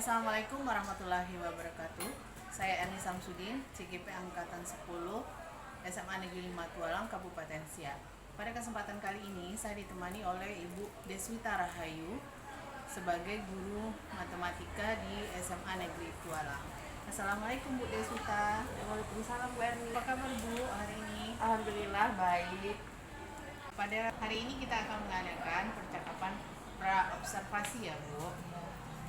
Assalamualaikum warahmatullahi wabarakatuh. Saya Erni Samsudin, CGP Angkatan 10, SMA Negeri 5 Tualang, Kabupaten Siak. Pada kesempatan kali ini, saya ditemani oleh Ibu Deswita Rahayu sebagai guru matematika di SMA Negeri Tualang. Assalamualaikum Bu Deswita. Waalaikumsalam Bu Erni. Apa kabar Bu hari ini? Alhamdulillah baik. Pada hari ini kita akan mengadakan percakapan pra-observasi ya Bu.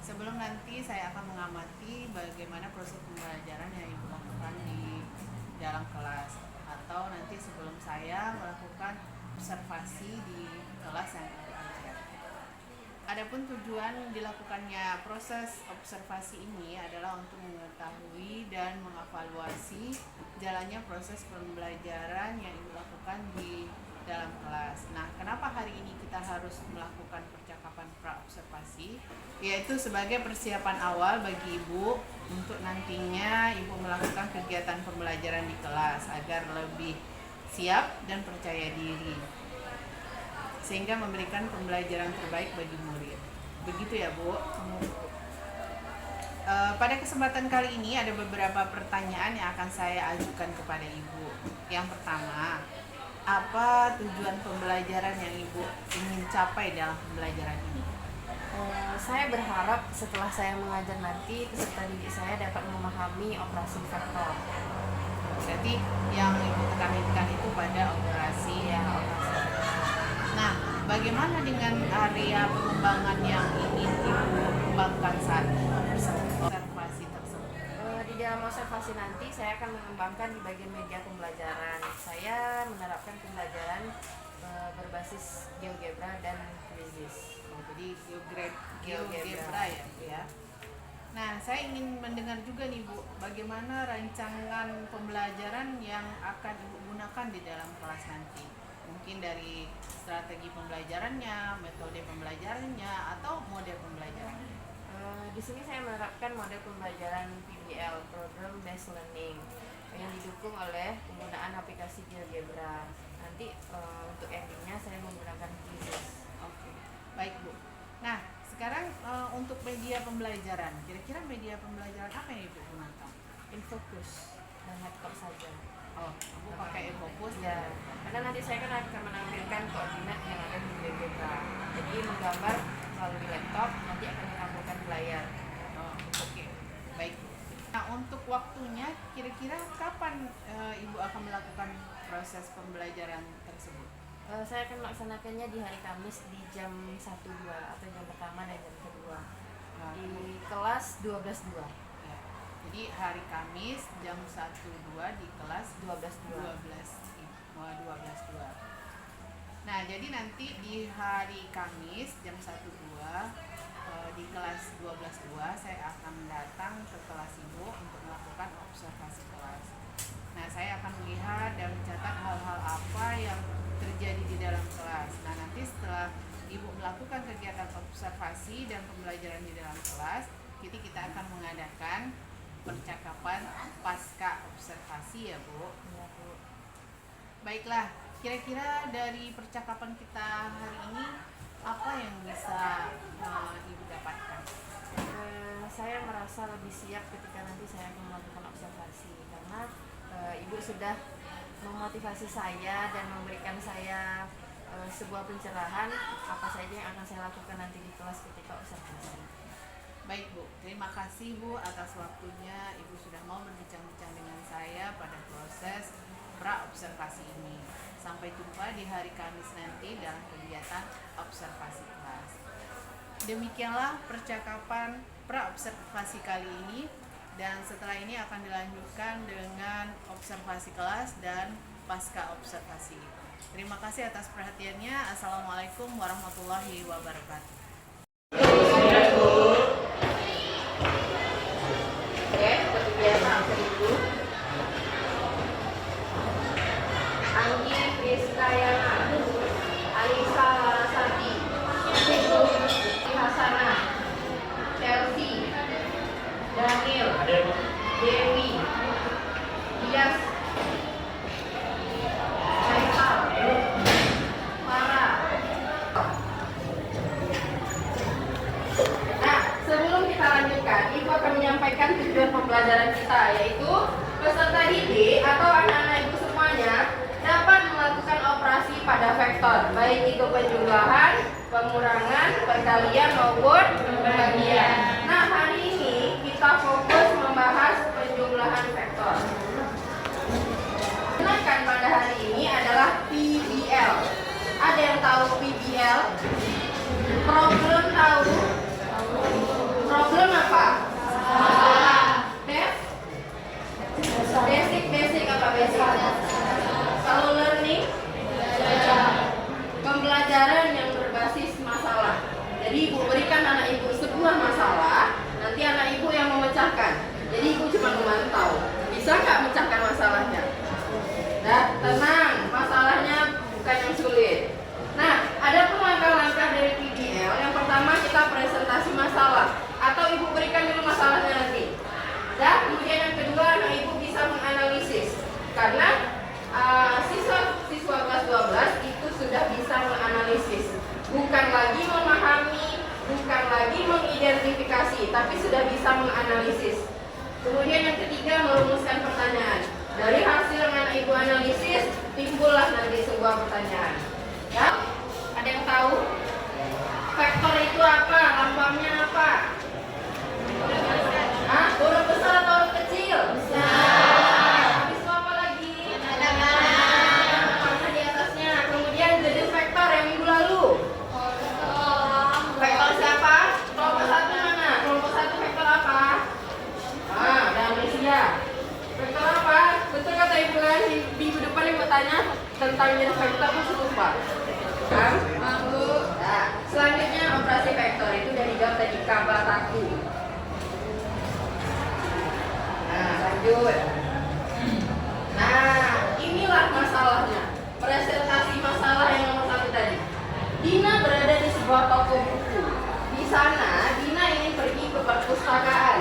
Sebelum nanti saya akan mengamati bagaimana proses pembelajaran yang Ibu lakukan di dalam kelas, atau nanti sebelum saya melakukan observasi di kelas yang Ibu ajar. Adapun tujuan dilakukannya proses observasi ini adalah untuk mengetahui dan mengevaluasi jalannya proses pembelajaran yang Ibu lakukan di dalam kelas. Nah, kenapa hari ini kita harus melakukan percakapan pra-observasi? Yaitu sebagai persiapan awal bagi Ibu untuk nantinya Ibu melakukan kegiatan pembelajaran di kelas agar lebih siap dan percaya diri, sehingga memberikan pembelajaran terbaik bagi murid. Begitu ya Bu? Pada kesempatan kali ini ada beberapa pertanyaan yang akan saya ajukan kepada Ibu. Yang pertama, apa tujuan pembelajaran yang Ibu ingin capai dalam pembelajaran ini? Saya berharap setelah saya mengajar nanti peserta didik saya dapat memahami operasi vektor. Berarti yang Ibu tekankan itu pada operasi Operasi. Nah, bagaimana dengan area pengembangan yang ingin Ibu kembangkan saat observasi tersebut? Di dalam observasi nanti saya akan mengembangkan di bagian media pembelajaran. Saya menerapkan pembelajaran berbasis GeoGebra dan QGIS. Jadi GeoGebra ya. Nah, saya ingin mendengar juga nih Bu, bagaimana rancangan pembelajaran yang akan Ibu gunakan di dalam kelas nanti? Mungkin dari strategi pembelajarannya, metode pembelajarannya, atau model pembelajarannya. Di sini saya menerapkan model pembelajaran PBL, Program Based Learning, yang didukung oleh penggunaan aplikasi GeoGebra. Nanti untuk endingnya saya menggunakan QGIS. Oke, baik Bu. Nah, sekarang untuk media pembelajaran, kira-kira media pembelajaran apa yang Ibu gunakan? Infocus dan laptop saja. Oh, Ibu pakai Infocus Ya, karena nanti saya akan menampilkan koordinat yang ada di GeoGebra. Jadi menggambar melalui laptop, nanti akan ditampilkan di layar. Oh, oke, baik. Nah, untuk waktunya, kira-kira kapan Ibu akan melakukan proses pembelajaran tersebut? Saya akan melaksanakannya di hari Kamis di jam 1-2 atau jam pertama dan jam kedua di kelas 12-2. Ya. Jadi hari Kamis jam 1-2 di kelas 12-2. 12-2. Nah, jadi nanti di hari Kamis jam 1-2 di kelas 12-2 saya akan datang ke kelas Ibu untuk melakukan observasi kelas. Nah, saya akan melihat dan mencatat hal-hal apa yang terjadi di dalam kelas. Nah, nanti setelah Ibu melakukan kegiatan observasi dan pembelajaran di dalam kelas, kita akan mengadakan percakapan pasca observasi ya Bu. Ya, Bu. Baiklah, kira-kira dari percakapan kita hari ini apa yang bisa Ibu dapatkan? Saya merasa lebih siap ketika nanti saya akan melakukan observasi karena Ibu sudah memotivasi saya dan memberikan saya sebuah pencerahan apa saja yang akan saya lakukan nanti di kelas ketika observasi. Baik Bu, terima kasih Bu atas waktunya. Ibu sudah mau berbincang-bincang dengan saya pada proses pra-observasi ini. Sampai jumpa di hari Kamis nanti dalam kegiatan observasi kelas. Demikianlah percakapan pra-observasi kali ini, dan setelah ini akan dilanjutkan dengan observasi kelas dan pasca observasi. Terima kasih atas perhatiannya. Assalamualaikum warahmatullahi wabarakatuh. Oke, seperti biasa absen dulu. Anggi Kriskayana, Alisa Larasati, Hasana, Chelsea, Daniel, Dewi, Dias, Faisal, Farah, memberikan tujuan pembelajaran kita, yaitu peserta didik atau anak-anak ibu semuanya dapat melakukan operasi pada vektor, baik itu penjumlahan, pengurangan, perkalian maupun pembagian. Nah, hari ini kita fokus membahas penjumlahan vektor. Kenakan pada hari ini adalah PBL. Ada yang tahu PBL? Problem tahu? Problem apa? Basic apa basic? Kalau learning, pembelajaran yang berbasis masalah. Jadi ibu berikan anak ibu sebuah masalah, nanti anak ibu yang memecahkan. Jadi ibu cuma memantau, bisa nggak memecahkan masalahnya? Nah, tenang, masalahnya bukan yang sulit. Nah, ada langkah-langkah dari PBL. Yang pertama kita presentasi masalah, atau ibu berikan dulu masalahnya nanti. Dan kemudian yang kedua, anak ibu bisa menganalisis, karena siswa kelas 12 itu sudah bisa menganalisis, bukan lagi memahami, bukan lagi mengidentifikasi, tapi sudah bisa menganalisis. Kemudian yang ketiga, merumuskan pertanyaan. Dari hasil yang anak ibu analisis, timbullah nanti sebuah pertanyaan. Ya, ada yang tahu? Vektor itu apa? Lambangnya apa? Huruf besar atau huruf kecil? Besar. Habis itu apa lagi? Mana di atasnya? Kemudian jenis vektor yang minggu lalu. Vektor siapa? Kelompok 1 mana? Kelompok 1 vektor apa? Ada Amnesia. Vektor apa? Betul kata ibu kan? Minggu depan yang bertanya tentang jenis vektor masih lupa. Nah, selanjutnya operasi vektor itu dari jawab tadi kabataku. Nah, lanjut. Nah, inilah masalahnya. Presentasi masalah yang nomor 1 tadi. Dina berada di sebuah toko buku. Di sana, Dina ingin pergi ke perpustakaan.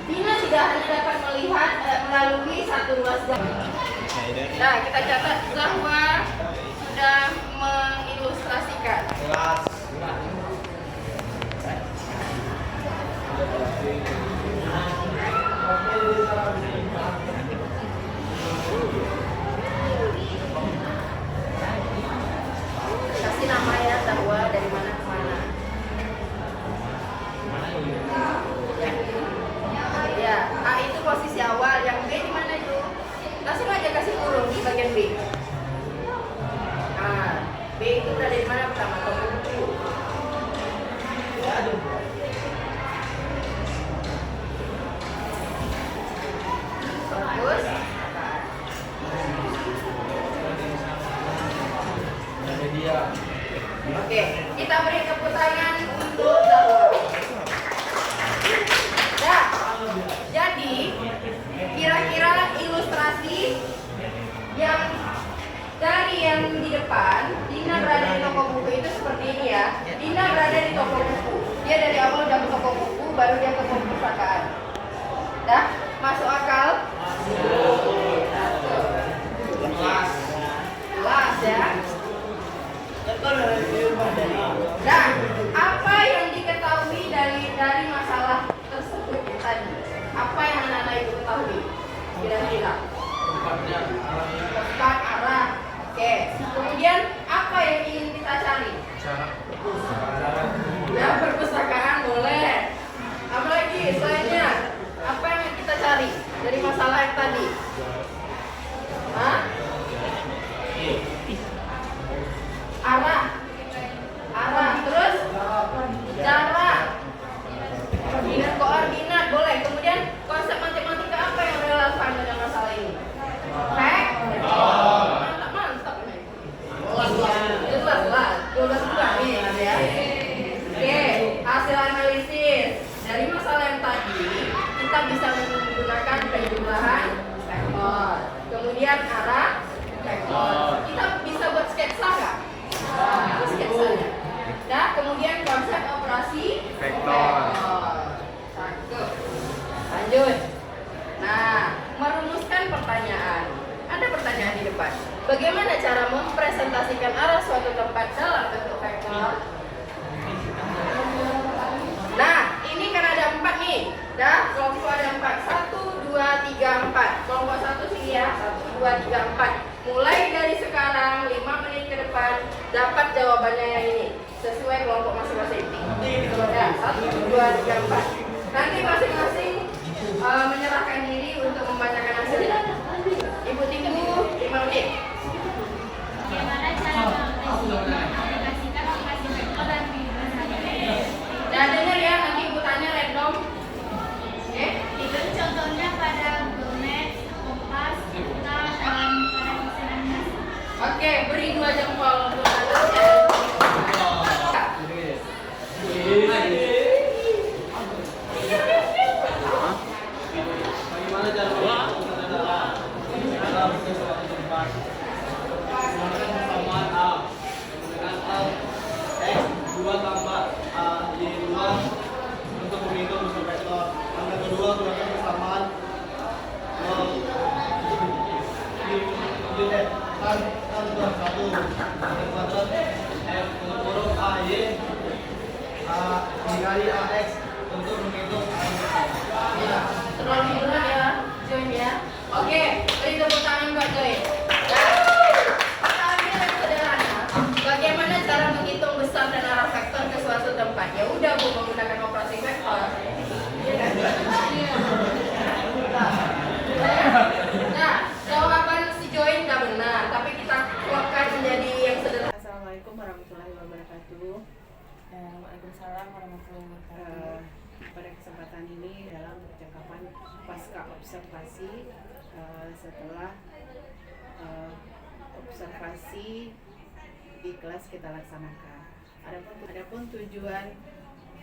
Dina tidak hanya dapat melihat melalui satu ruas jalan. Nah, kita catat bahwa sudah mengilustrasikan. Kasih nama ya, bahwa dari mana ke mana. Ya, A itu posisi awal, yang B di mana itu? Langsung aja kasih kurung di bagian B. B itu berada di mana pertama? Toko buku. Bagus. Oke, kita beri tepuk tangan untuk Zahwa. Nah, jadi kira-kira ilustrasi yang dari yang di depan, Dina berada di toko buku itu seperti ini ya. Dina berada di toko buku. Dia dari awal udah ke toko buku, baru dia ke perpustakaan. Dah, masuk akal? Jelas ya. Nah, apa yang diketahui dari masalah tersebut tadi? Apa yang anak-anak ibu ketahui? Kira-kira? Tempat, arah. Oke. Kemudian apa yang ingin kita cari? Ya, perpustakaan boleh. Apa lagi selainnya? Apa yang kita cari dari masalah yang tadi? Arah, terus jarak, koordinat boleh. Kemudian konsep matematika apa yang relevan dengan masalah ini? Mantap nih. Jelas lah, jelas juga nih ya. Oke, hasil analisis dari masalah yang tadi kita bisa menggunakan penjumlahan vektor. Kemudian arah vektor. Kita bisa buat sketsa nggak? Itu sketsanya. Nah, kemudian konsep operasi vektor. Cakep. Lanjut. Nah, merumuskan pertanyaan. Ada pertanyaan di depan. Bagaimana cara mempresentasikan arah suatu tempat dalam bentuk vektor? Nah, ini kan ada 4 nih. Dah, kelompok 2, 3, 4. Mulai dari sekarang 5 menit ke depan dapat jawabannya yang ini sesuai kelompok masing-masing. Ya, 1, 2, 3, 4. Nanti masing-masing menyerahkan diri untuk membacakan hasilnya. Ibu tunggu 5 menit. Bagaimana cara mengaplikasikan aplikasi vektor dan kehidupan? Nah, dengar ya, nanti ibu tanya random. Oke? Itu contohnya pada Google Maps, Kompas, kita pada desain. Oke, beri 2 jempol untuk Anda. Bagaimana cara persamaan A dengan L X 2 tambah A Y 2 untuk menghitung unsur vektor. Angka kedua gunakan persamaan kan kuadrat 1 kuadrat F untuk huruf A Y dikali AX untuk menghitung Ya, terlalu berat ya, Join ya. Oke, beri tepuk tangan buat Join. Ya. Pertanyaannya yang sederhana. Bagaimana cara menghitung besar dan arah vektor ke suatu tempat? Ya udah Bu, menggunakan operasi vektor. Nah, jawaban si Join udah benar, tapi kita kuatkan menjadi yang sederhana. Assalamualaikum warahmatullahi wabarakatuh. Waalaikumsalam warahmatullahi wabarakatuh. Pada kesempatan ini dalam percakapan pasca observasi setelah observasi di kelas kita laksanakan. Adapun tujuan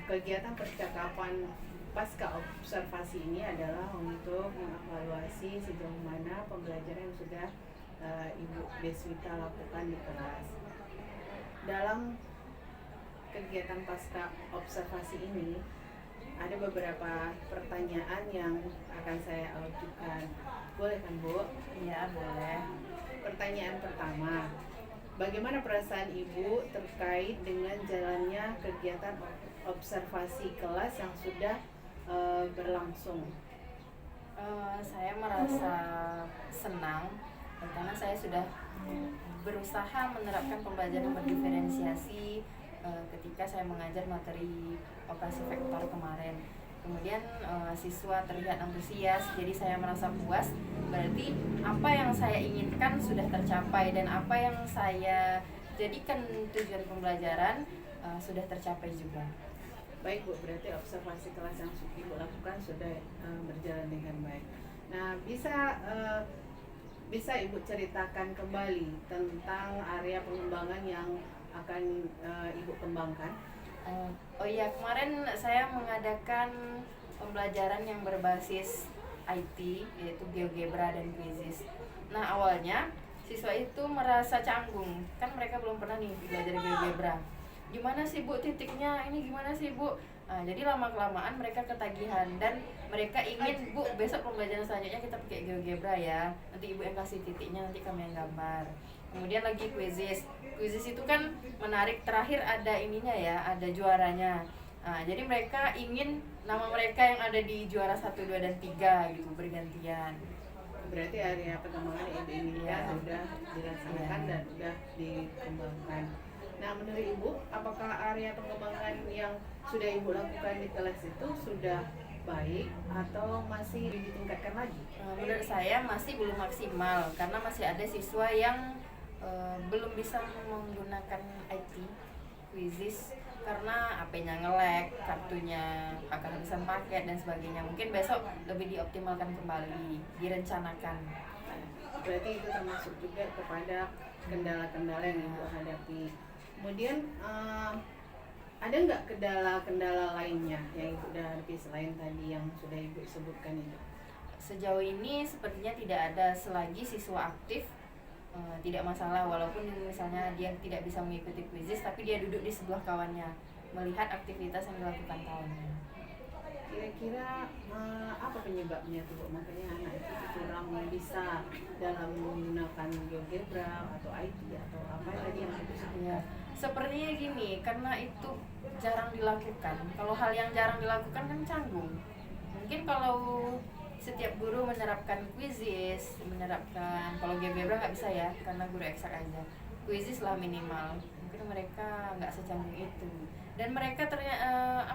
kegiatan percakapan pasca observasi ini adalah untuk mengevaluasi sejauh mana pembelajaran yang sudah Ibu Deswita lakukan di kelas. Dalam kegiatan pasca observasi ini ada beberapa pertanyaan yang akan saya ajukan. Boleh kan, Bu? Iya, boleh. Pertanyaan pertama, bagaimana perasaan Ibu terkait dengan jalannya kegiatan observasi kelas yang sudah berlangsung? Saya merasa senang karena saya sudah berusaha menerapkan pembelajaran berdiferensiasi ketika saya mengajar materi operasi vektor kemarin. Kemudian siswa terlihat antusias, jadi saya merasa puas. Berarti apa yang saya inginkan sudah tercapai dan apa yang saya jadikan tujuan pembelajaran sudah tercapai juga. Baik Bu, berarti observasi kelas yang Ibu lakukan sudah berjalan dengan baik. Nah, bisa Ibu ceritakan kembali tentang area pengembangan yang akan Ibu kembangkan? Oh iya, kemarin saya mengadakan pembelajaran yang berbasis IT, yaitu GeoGebra dan Quizzes. Nah, awalnya siswa itu merasa canggung, kan mereka belum pernah nih belajar GeoGebra. Gimana sih Bu titiknya, ini gimana sih Bu? Nah, jadi lama-kelamaan mereka ketagihan dan mereka ingin, Bu besok pembelajaran selanjutnya kita pakai GeoGebra ya, nanti Ibu yang kasih titiknya, nanti kami yang gambar. Kemudian lagi Quizzes itu kan menarik, terakhir ada ininya ya, ada juaranya. Nah, jadi mereka ingin nama mereka yang ada di juara 1, 2, dan 3 gitu, bergantian. Berarti area pengembangan yang Ibu inginkan sudah dilaksanakan dan sudah dikembangkan. Nah, menurut Ibu, apakah area pengembangan yang sudah Ibu lakukan di kelas itu sudah baik atau masih ditingkatkan lagi? Menurut saya masih belum maksimal karena masih ada siswa yang belum bisa menggunakan IT, Quizzes, karena HP-nya nge-lag, kartunya kehabisan paket dan sebagainya. Mungkin besok lebih dioptimalkan kembali, direncanakan. Berarti itu termasuk juga kepada kendala-kendala yang Ibu hadapi. Kemudian ada nggak kendala-kendala lainnya yang Ibu hadapi selain tadi yang sudah Ibu sebutkan itu? Sejauh ini sepertinya tidak ada, selagi siswa aktif tidak masalah, walaupun misalnya dia tidak bisa mengikuti Quizzes tapi dia duduk di sebelah kawannya melihat aktivitas yang dilakukan kawannya. Kira-kira apa penyebabnya tuh, makanya anak itu kurang bisa dalam menggunakan GeoGebra atau IT atau apa tadi yang Ibu sebutkan? Ya, sepertinya gini, karena itu jarang dilakukan. Kalau hal yang jarang dilakukan kan canggung. Mungkin kalau setiap guru menerapkan quizzes, menerapkan, kalau GeoGebra nggak bisa ya karena guru eksak aja, quizzes lah minimal. Mungkin mereka nggak secanggung itu, dan mereka ternyata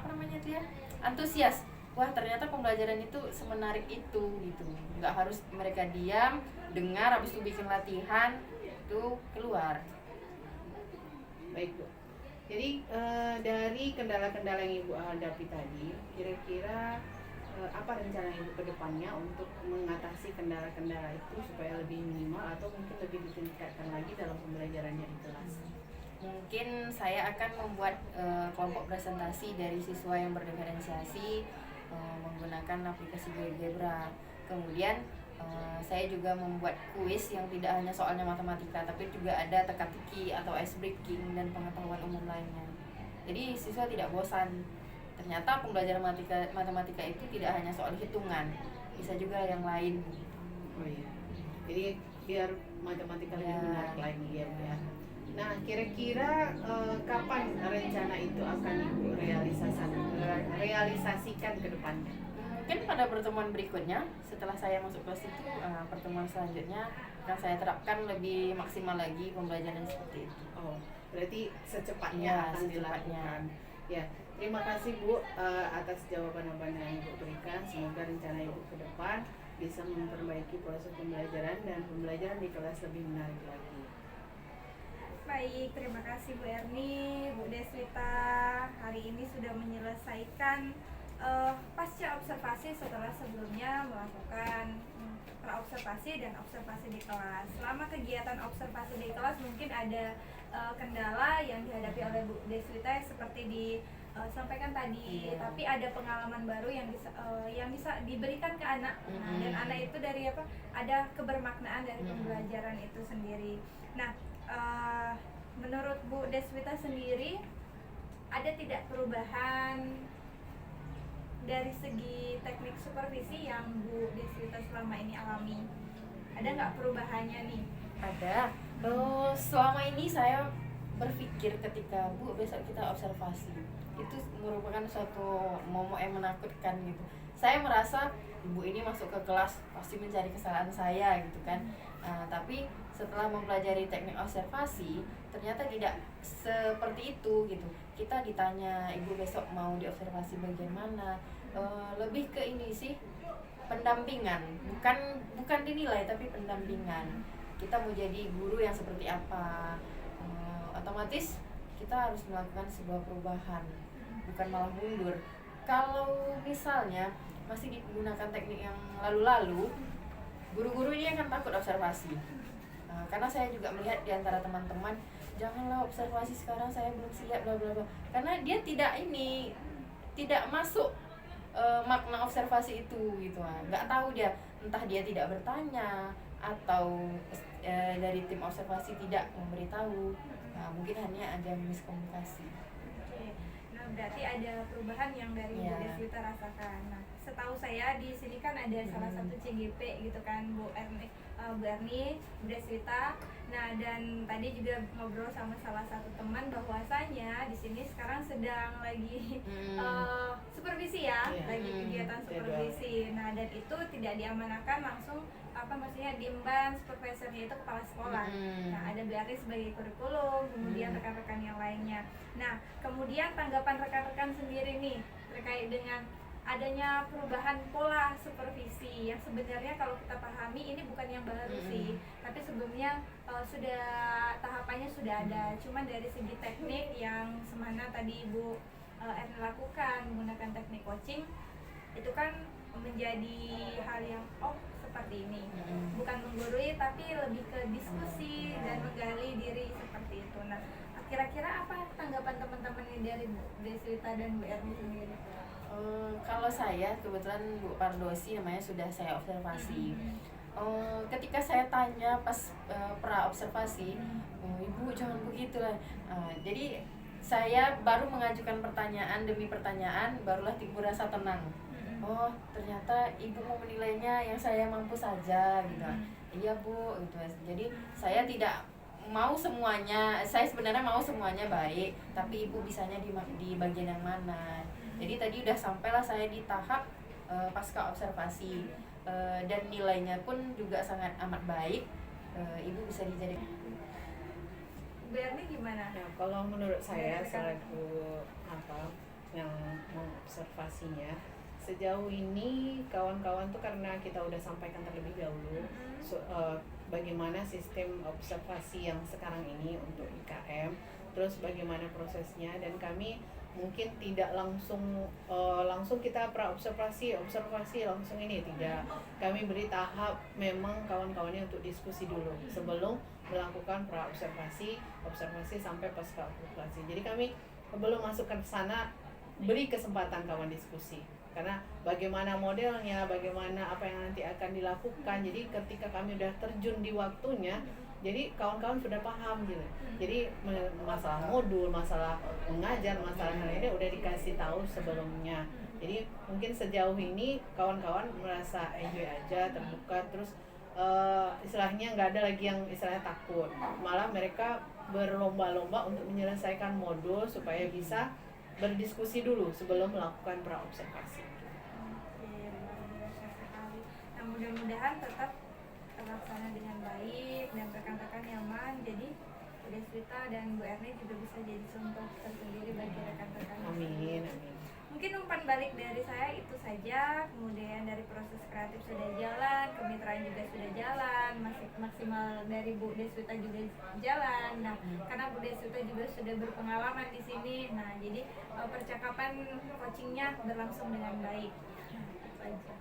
antusias. Wah, ternyata pembelajaran itu semenarik itu gitu. Nggak harus mereka diam dengar habis itu bikin latihan itu keluar. Baik Bu. Jadi dari kendala-kendala yang Ibu hadapi tadi, kira-kira apa rencana Ibu ke depannya untuk mengatasi kendala-kendala itu supaya lebih minimal atau mungkin lebih ditingkatkan lagi dalam pembelajarannya di kelas? Mungkin saya akan membuat kelompok presentasi dari siswa yang berdiferensiasi menggunakan aplikasi GeoGebra. Kemudian saya juga membuat kuis yang tidak hanya soalnya matematika, tapi juga ada teka-teki atau ice breaking dan pengetahuan umum lainnya. Jadi siswa tidak bosan. Ternyata pembelajaran matematika itu tidak hanya soal hitungan, bisa juga yang lain. Oh iya. Jadi biar matematika lebih menarik lagi ya Bu ya. Nah, kira-kira kapan rencana itu akan Ibu realisasikan ke depannya? Mungkin pada pertemuan berikutnya, setelah saya masuk kelas itu, pertemuan selanjutnya akan saya terapkan lebih maksimal lagi pembelajaran seperti itu. Oh, berarti secepatnya Ya, akan dilakukan. Ya, terima kasih Bu atas jawaban-jawaban yang Ibu berikan. Semoga rencana Ibu ke depan bisa memperbaiki proses pembelajaran dan pembelajaran di kelas lebih menarik lagi. Baik, terima kasih Bu Erni, Bu Deswita. Hari ini sudah menyelesaikan pasca observasi setelah sebelumnya melakukan praobservasi dan observasi di kelas. Selama kegiatan observasi di kelas mungkin ada kendala yang dihadapi oleh Bu Deswita seperti disampaikan tadi, tapi ada pengalaman baru yang bisa diberikan ke anak. Nah, dan anak itu dari apa? Ada kebermaknaan dari pembelajaran itu sendiri. Nah, menurut Bu Deswita sendiri ada tidak perubahan dari segi teknik supervisi yang Bu Deswita selama ini alami? Ada nggak perubahannya nih? Ada. Selama ini saya berpikir ketika Bu besok kita observasi, itu merupakan suatu momok yang menakutkan gitu. Saya merasa Ibu ini masuk ke kelas pasti mencari kesalahan saya gitu kan. Tapi setelah mempelajari teknik observasi ternyata tidak seperti itu gitu. Kita ditanya, Ibu besok mau diobservasi bagian mana, lebih ke ini sih, pendampingan, bukan dinilai tapi pendampingan. Kita mau jadi guru yang seperti apa, otomatis kita harus melakukan sebuah perubahan, bukan malah mundur. Kalau misalnya masih digunakan teknik yang lalu-lalu, guru-guru ini akan takut observasi. Karena saya juga melihat di antara teman-teman, janganlah observasi sekarang, saya belum siap bla bla bla. Karena dia tidak masuk makna observasi itu gitu. Nggak tahu dia, entah dia tidak bertanya atau dari tim observasi tidak memberitahu. Mungkin hanya ada miskomunikasi. Oke. Nah, berarti ada perubahan yang dari Bu Deswita rasakan. Nah, setahu saya di sini kan ada salah satu CGP gitu kan, Bu Erni, Bu Deswita. Nah, dan tadi juga ngobrol sama salah satu teman bahwasanya di sini sekarang sedang lagi supervisi ya, lagi kegiatan supervisi. Nah, dan itu tidak diamanahkan langsung maksudnya diemban supervisornya itu kepala sekolah. Nah, ada berarti sebagai kurikulum, kemudian rekan-rekan yang lainnya. Nah, kemudian tanggapan rekan-rekan sendiri nih terkait dengan adanya perubahan pola supervisi yang sebenarnya kalau kita pahami ini bukan yang baru sih, tapi sebelumnya sudah tahapannya sudah ada. Cuman dari segi teknik yang semana tadi Ibu Erni lakukan menggunakan teknik coaching itu kan menjadi hal yang seperti ini, bukan menggurui tapi lebih ke diskusi dan menggali diri seperti itu. Nah, kira-kira apa tanggapan teman-teman ini dari Bu Deswita dan Bu Erni sendiri? Kalau saya kebetulan Bu Pardosi namanya sudah saya observasi. Ketika saya tanya pas pra observasi, Ibu jangan begitu lah. Jadi saya baru mengajukan pertanyaan demi pertanyaan, barulah timbul rasa tenang. Oh, ternyata Ibu mau menilainya yang saya mampu saja gitu. Iya Bu, gitu. Jadi saya tidak mau semuanya, saya sebenarnya mau semuanya baik, tapi Ibu bisanya di bagian yang mana. Jadi tadi udah sampailah saya di tahap pasca observasi. dan nilainya pun juga sangat amat baik. Ibu bisa dijadikan. Bu Erni gimana? Ya, kalau menurut saya Dari selaku yang mengobservasinya, sejauh ini kawan-kawan tuh karena kita udah sampaikan terlebih dahulu bagaimana sistem observasi yang sekarang ini untuk IKM, terus bagaimana prosesnya, dan kami mungkin tidak langsung kita observasi langsung ini, tidak. Kami beri tahap memang kawan-kawannya untuk diskusi dulu sebelum melakukan observasi sampai pasca observasi. Jadi kami belum masukkan ke sana, beri kesempatan kawan diskusi. Karena bagaimana modelnya, bagaimana apa yang nanti akan dilakukan. Jadi ketika kami udah terjun di waktunya, jadi kawan-kawan sudah paham gitu. Jadi masalah modul, masalah mengajar, masalah hal ini udah dikasih tahu sebelumnya. Jadi mungkin sejauh ini kawan-kawan merasa enjoy aja, terbuka, terus istilahnya nggak ada lagi yang istilahnya takut. Malah mereka berlomba-lomba untuk menyelesaikan modul supaya bisa berdiskusi dulu sebelum melakukan pra-observasi. Oke, luar biasa sekali. Nah, mudah-mudahan tetap terlaksana dengan baik dan rekan-rekan nyaman. Jadi Bu Deswita dan Bu Erni juga bisa jadi contoh tersendiri bagi rekan-rekan. Amin. Mungkin umpan balik dari saya itu saja. Kemudian dari proses kreatif sudah jalan, kemitraan juga sudah jalan, masih maksimal dari Bu Deswita juga jalan. Nah, karena Bu Deswita juga sudah berpengalaman di sini, nah jadi percakapan coachingnya berlangsung dengan baik. Nah, itu aja.